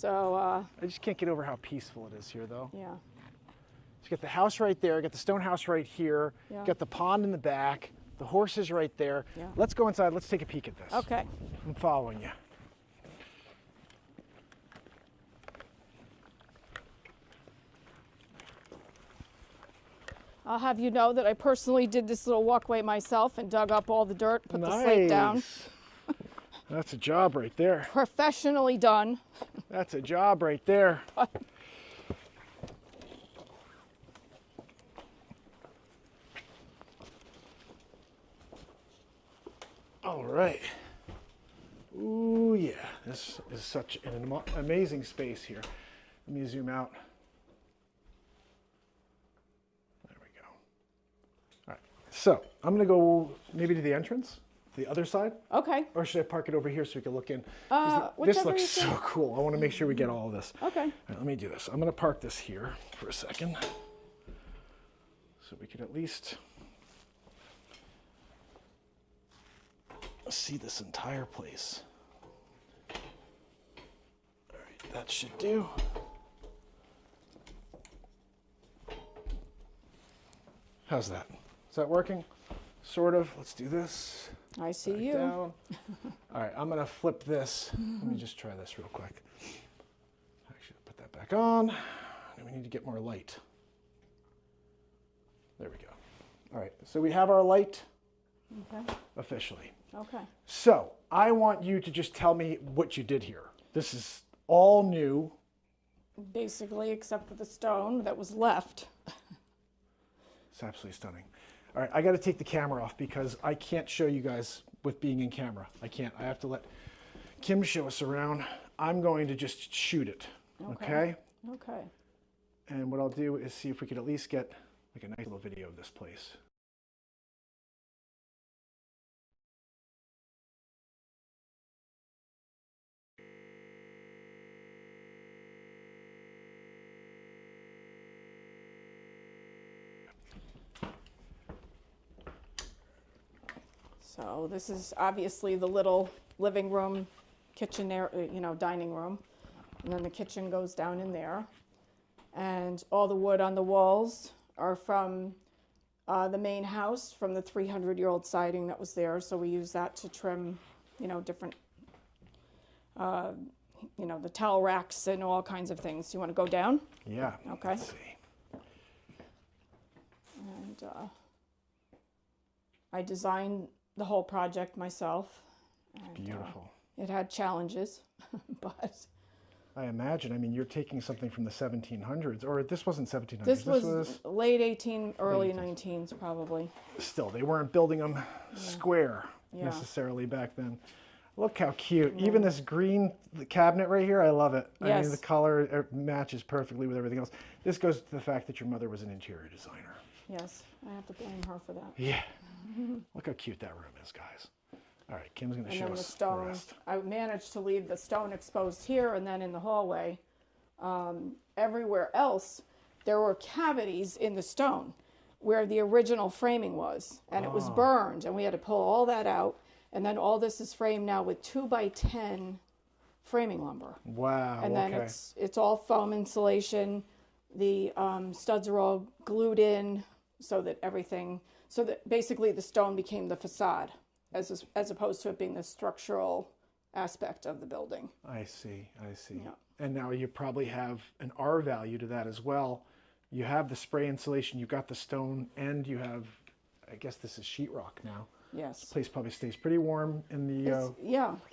So, I just can't get over how peaceful it is here, though. yeah. You got the house right there, got the stone house right here, Yeah. got the pond in the back, the horses right there. Yeah. Let's go inside, let's take a peek at this. Okay. I'm following you. I'll have you know that I personally did this little walkway myself and dug up all the dirt, put the slate down. Nice. That's a job right there. Professionally done. That's a job right there. All right. Ooh, yeah. This is such an amazing space here. Let me zoom out. There we go. All right. So I'm going to go maybe to the entrance, the other side. Okay. Or should I park it over here so we can look in? This Whichever looks you so think. cool. I want to make sure we get all of this. Okay. All right, let me do this. I'm going to park this here for a second so we can at least see this entire place. All right, that should do. How's that? Is that working? Sort of. Let's do this. I see Back you. down. All right, I'm gonna flip this. Let me just try this real quick. Actually, put that back on. And we need to get more light. There we go. All right, so we have our light Okay. officially. Okay. So I want you to just tell me what you did here. This is all new. Basically, except for the stone that was left. It's absolutely stunning. All right, I got to take the camera off because I can't show you guys with being in camera. I can't. I have to let Kim show us around. I'm going to just shoot it. Okay? Okay. And what I'll do is see if we could at least get like a nice little video of this place. So this is obviously the little living room, kitchen area, dining room. And then the kitchen goes down in there. And all the wood on the walls are from the main house, from the 300-year-old siding that was there. So we use that to trim, different, the towel racks and all kinds of things. You want to go down? Yeah. Okay. Let's see. And I designed the whole project myself. And, Beautiful. it had challenges, but I imagine. I mean, you're taking something from the 1700s, or this wasn't 1700s. this was late 18, early 19s probably. Still, they weren't building them square Yeah. necessarily back then. Look how cute. Even this green cabinet right here, I love it. I mean, Yes. the color matches perfectly with everything else. This goes to the fact that your mother was an interior designer. Yes, I have to blame her for that. Yeah. Look how cute that room is, guys. All right, Kim's going to And show then the us the stone, rest. I managed to leave the stone exposed here and then in the hallway. Everywhere else, there were cavities in the stone where the original framing was, and it was burned, and we had to pull all that out. And then all this is framed now with 2x10 framing lumber. Wow, And then okay. it's all foam insulation. The studs are all glued in so that basically the stone became the facade as opposed to it being the structural aspect of the building. I see, I see. Yeah. And now you probably have an R value to that as well. You have the spray insulation, you've got the stone, and you have, I guess this is sheetrock now. Yes. This place probably stays pretty warm in the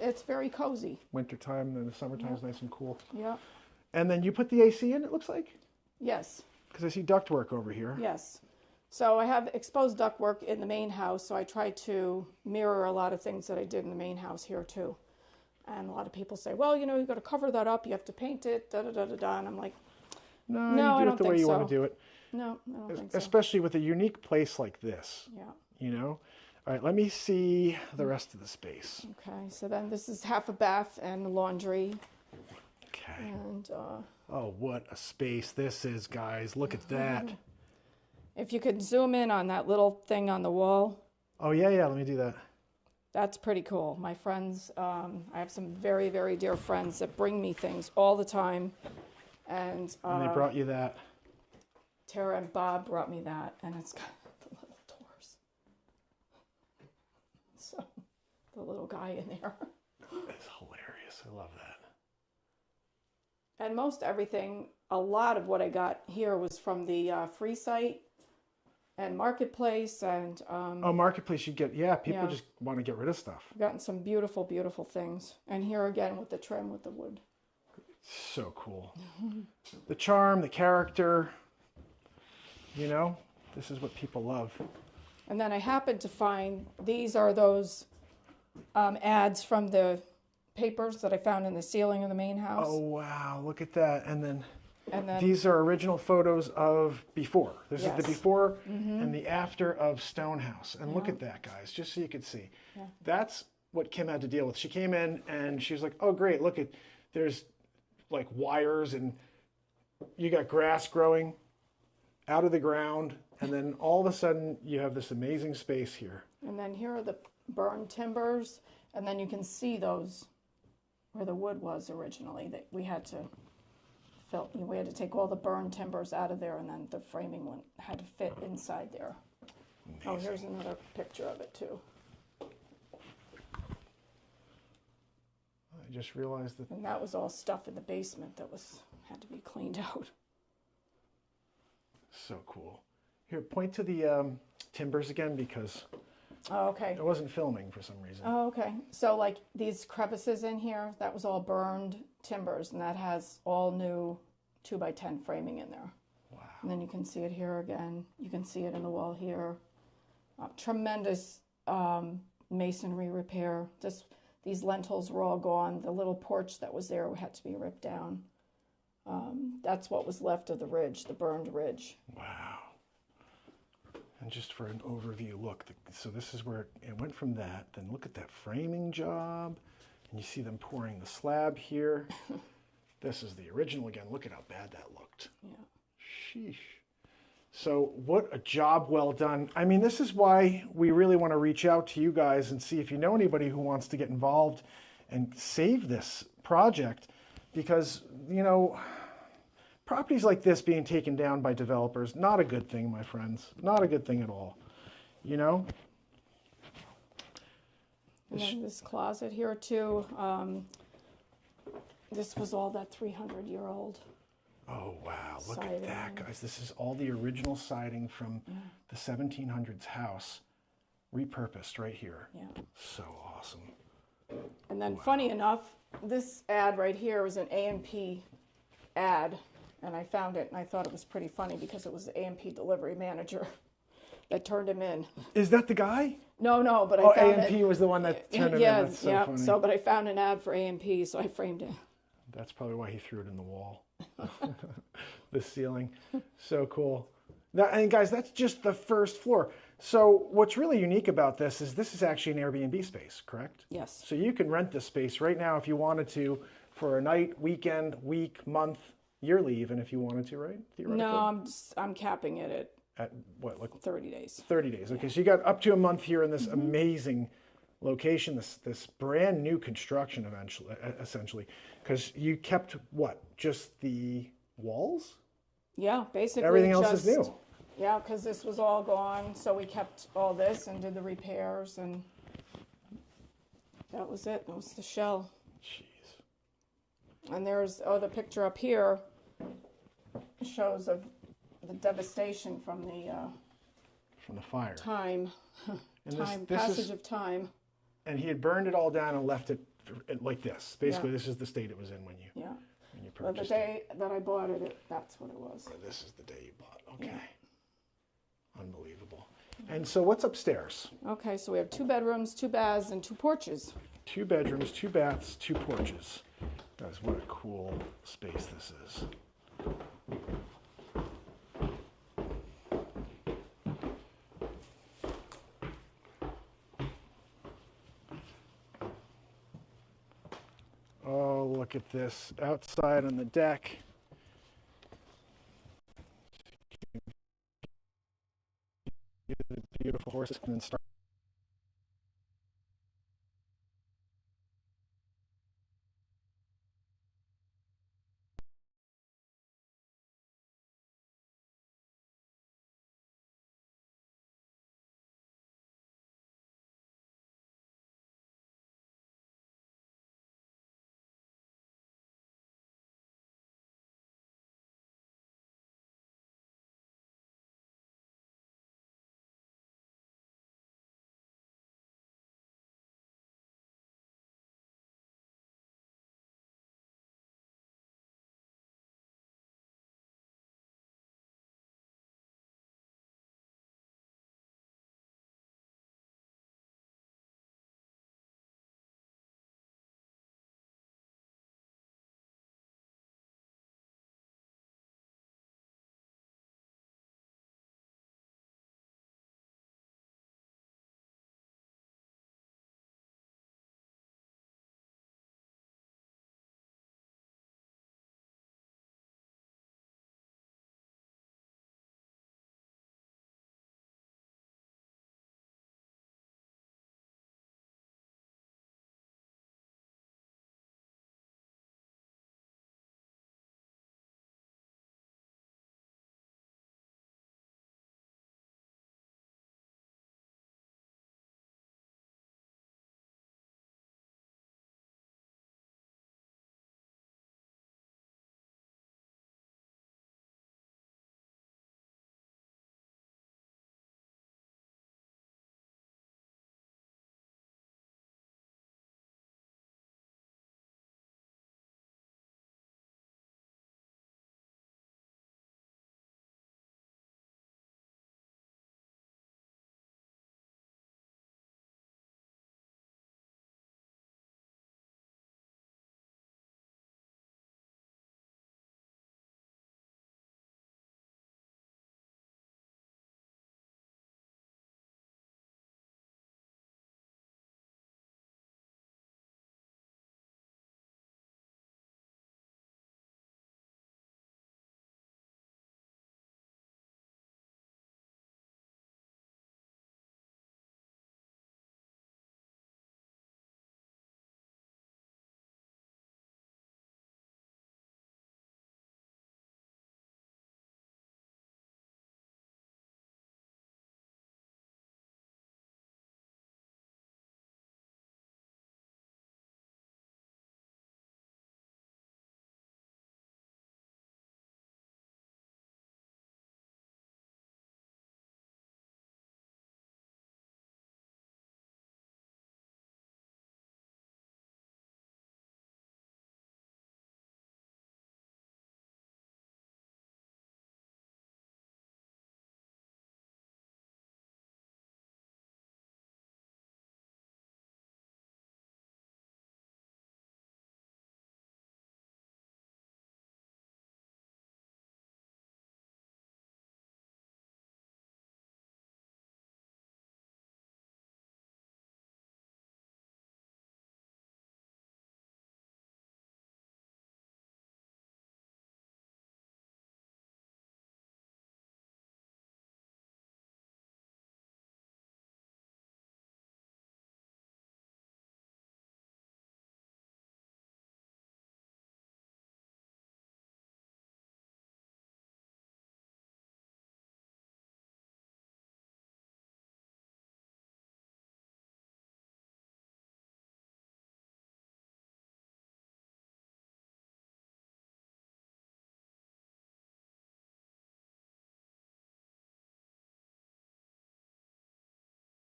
It's very cozy. winter time, and the summertime is nice and cool. Yeah. And then you put the AC in, it looks like? Yes. Because I see ductwork over here. Yes. So I have exposed ductwork in the main house, so I try to mirror a lot of things that I did in the main house here too. And a lot of people say, well, you got to cover that up, you have to paint it, da-da-da-da-da. And I'm like, No, No, you I do don't it the way think you want so. to do it. no, I don't think so. Especially with a unique place like this, Yeah. All right, let me see the rest of the space. Okay, so then this is half a bath and a laundry. Okay. And Oh, what a space this is, guys. Look at that. if you could zoom in on that little thing on the wall. Oh, yeah, let me do that. That's pretty cool. My friends, I have some very, very dear friends that bring me things all the time. And And they brought you that. Tara and Bob brought me that, and it's got the little doors. So, the little guy in there. It's hilarious. I love that. And most everything, a lot of what I got here was from the free site and Marketplace, and Oh, Marketplace, you get, yeah, people Yeah. just want to get rid of stuff. I've gotten some beautiful, beautiful things. And here again with the trim with the wood. So cool. The charm, the character, you know, this is what people love. And then I happened to find, these are those ads from the papers that I found in the ceiling of the main house. Oh, wow, look at that. And then And then, these are original photos of before. This is Yes. the before and the after of Stonehouse. And look at that, guys, just so you could see. Yeah. That's what Kim had to deal with. She came in and she was like, oh, great, look at, there's like wires and you got grass growing out of the ground. And then all of a sudden you have this amazing space here. and then here are the burned timbers. And then you can see those where the wood was originally that we had to we had to take all the burned timbers out of there, and then the framing one had to fit inside there. Oh, here's another picture of it too. I just realized that. And that was all stuff in the basement that had to be cleaned out. So cool. Here, point to the timbers again because Oh, okay. it wasn't filming for some reason. Oh, okay. So like these crevices in here, that was all burned timbers, and that has all new 2x10 framing in there. Wow. And then you can see it here again. You can see it in the wall here. Tremendous masonry repair. These lentils were all gone. The little porch that was there had to be ripped down. That's what was left of the ridge, the burned ridge. Wow. And just for an overview, look, so this is where it went from that. Then look at that framing job. And you see them pouring the slab here. This is the original again. Look at how bad that looked. Yeah. Sheesh. So what a job well done. I mean, this is why we really want to reach out to you guys and see if you know anybody who wants to get involved and save this project. Because, you know, properties like this being taken down by developers, not a good thing, my friends. Not a good thing at all. You know? And then this closet here too. This was all that 300-year-old. Oh, wow. Look Siding. at that, guys. This is all the original siding from the 1700s house repurposed right here. Yeah. So awesome. And then funny enough, this ad right here was an A&P ad, and I found it and I thought it was pretty funny because it was the A&P delivery manager that turned him in. Is that the guy? No, but Oh, I found A&P was the one that turned him yeah, in. That's so yeah. funny. So, but I found an ad for A&P, so I framed it. That's probably why he threw it in the wall. The ceiling. So cool. Now, and guys, that's just the first floor. So what's really unique about this is actually an Airbnb space, correct? Yes. So you can rent this space right now if you wanted to for a night, weekend, week, month, yearly even if you wanted to, right? Theoretically? No, I'm capping it At what, like at 30 days. 30 days. Okay, so you got up to a month here in this amazing location, this brand new construction essentially, because you kept what? Just the walls? Yeah, basically Everything else just, is new. Yeah, because this was all gone, so we kept all this and did the repairs, and that was it. That was the shell. Jeez. And there's the picture up here shows of the devastation from the fire. time, And passage of time. And he had burned it all down and left it like this. Basically, this is the state it was in when you Yeah. purchased But the day that I bought it, that's what it was. it. This is the day you bought. Okay. Yeah. Unbelievable. And so what's upstairs? Okay, so we have 2 bedrooms, 2 baths, and 2 porches. 2 bedrooms, 2 baths, 2 porches. Guys, what a cool space this is. Oh, look at this. Outside on the deck. The beautiful horses and then start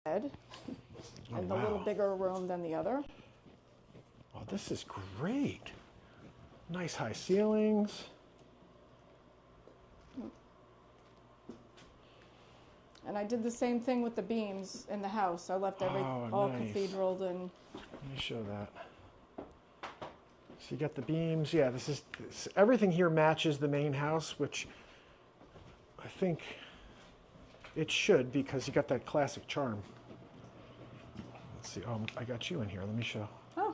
bed, and the little bigger room than the other. Oh, this is great. Nice high ceilings. And I did the same thing with the beams in the house. I left all nice. cathedraled and Let me show that. So you got the beams. Yeah, everything here matches the main house, which I think it should because you got that classic charm. Let's see. Oh, I got you in here. Let me show. oh,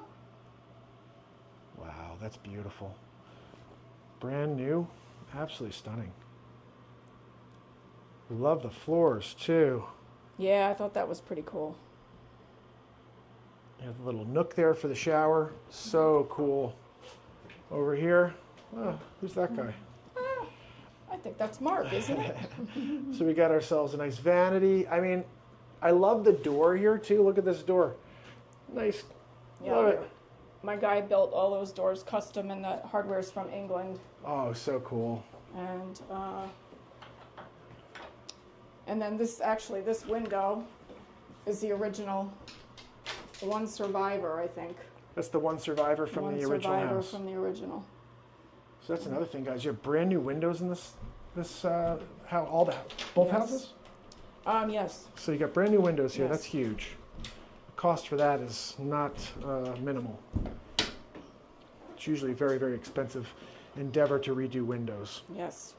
Wow, that's beautiful. Brand new. Absolutely stunning. Love the floors too. yeah, I thought that was pretty cool. You have a little nook there for the shower. So cool. Over here, oh, who's that guy? I think that's Mark, isn't it? So we got ourselves a nice vanity. I mean, I love the door here too. Look at this door. Nice. Love it. My guy built all those doors custom, and the hardware's from England. Oh, so cool. And then this window is the original, the one survivor, I think. That's the one survivor from the original survivor house. from the original. So that's another thing, guys. You have brand new windows in this both Yes. houses. Yes. So you got brand new windows here. Yes. That's huge. Cost for that is not minimal. It's usually a very, very expensive endeavor to redo windows. Yes.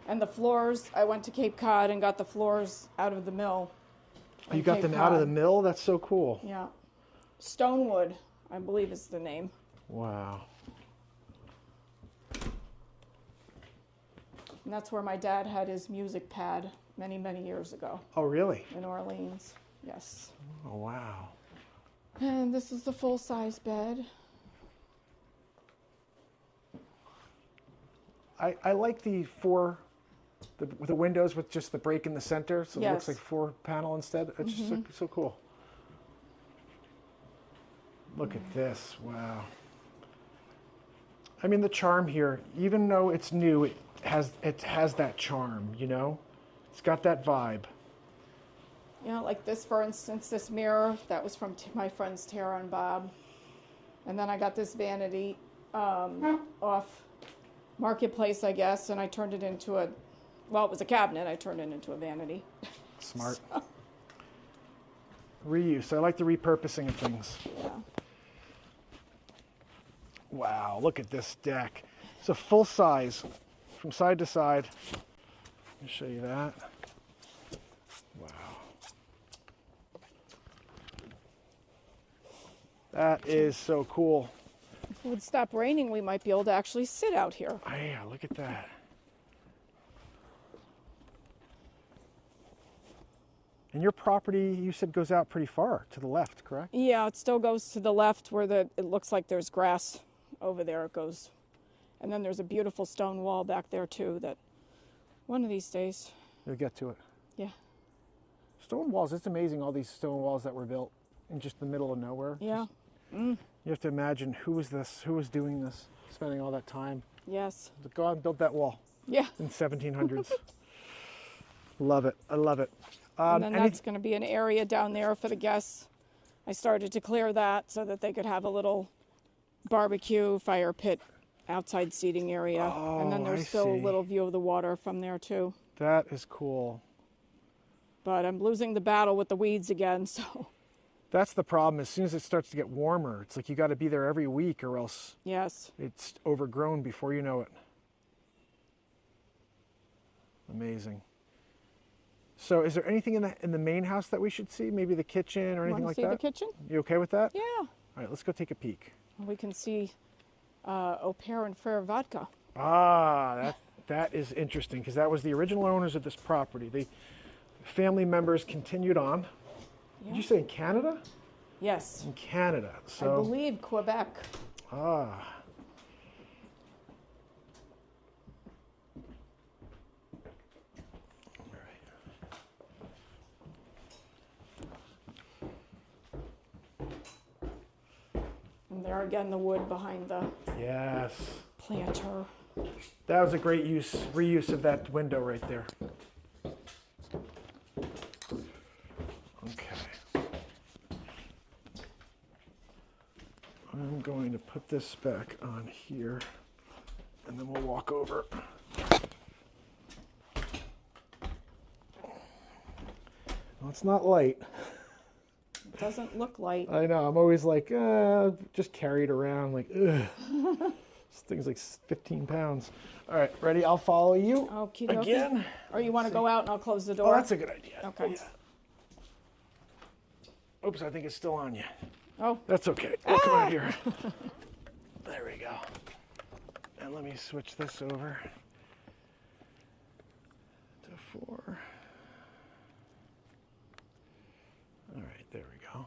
And the floors, I went to Cape Cod and got the floors out of the mill. You in got Cape them out of the Cod. mill? That's so cool. Yeah. Stonewood, I believe is the name. Wow. And that's where my dad had his music pad many, many years ago Oh, really? in Orleans. Yes. Oh, wow. And this is the full-size bed. I like the windows with just the break in the center, so it looks Yes. like 4-panel instead. It's just so cool. Look at this. Wow. I mean, the charm here, even though it's new, it has that charm, you know? It's got that vibe. You know, like this, for instance, this mirror, that was from my friends Tara and Bob. And then I got this vanity off Marketplace, I guess, and I turned it into it was a cabinet. I turned it into a vanity. Smart. Reuse. I like the repurposing of things. Yeah. Wow, look at this deck. It's a full size from side to side. Let me show you that. Wow. That is so cool. If it would stop raining, we might be able to actually sit out here. Oh, yeah, look at that. And your property, you said, goes out pretty far to the left, correct? Yeah, it still goes to the left where it looks like there's grass over there. It goes. And then there's a beautiful stone wall back there, too, that one of these days. You'll get to it. Yeah. Stone walls, it's amazing all these stone walls that were built in just the middle of nowhere. Yeah. You have to imagine who was doing this, spending all that time. Yes. Go out and build that wall Yeah. in 1700s. Love it. I love it. And then that's going to be an area down there for the guests. I started to clear that so that they could have a little barbecue, fire pit, outside seating area. And then Oh, there's I still a see. little view of the water from there, too. That is cool. But I'm losing the battle with the weeds again, so That's the problem. As soon as it starts to get warmer, it's like you got to be there every week or else yes. it's overgrown before you know it. Amazing. So is there anything in the main house that we should see? Maybe the kitchen or anything Want like to see that? the kitchen? You okay with that? Yeah. All right, let's go take a peek. We can see Au Pair and Frere Vodka. Ah, that is interesting because that was the original owners of this property. The family members continued on. Yeah. Did you say in Canada? Yes. In Canada. I So believe Quebec. ah. All right. And there again, the wood behind the Yes. planter. That was a great reuse of that window right there. Okay. put this back on here, and then we'll walk over. Well, it's not light. It doesn't look light. I know. I'm always like, just carry it around. Like, ugh. This thing's like 15 pounds. All right, ready? I'll follow you Okie dokie. again. Or you want to go out and I'll close the Oh, door? that's a good idea. Okay. Yeah. Oops, I think it's still on you. Oh, That's okay. We'll come out here. There we go. And let me switch this over to 4. All right, there we go.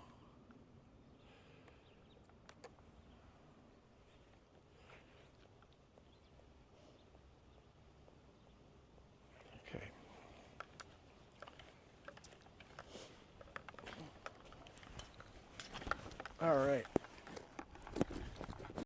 Okay. All right.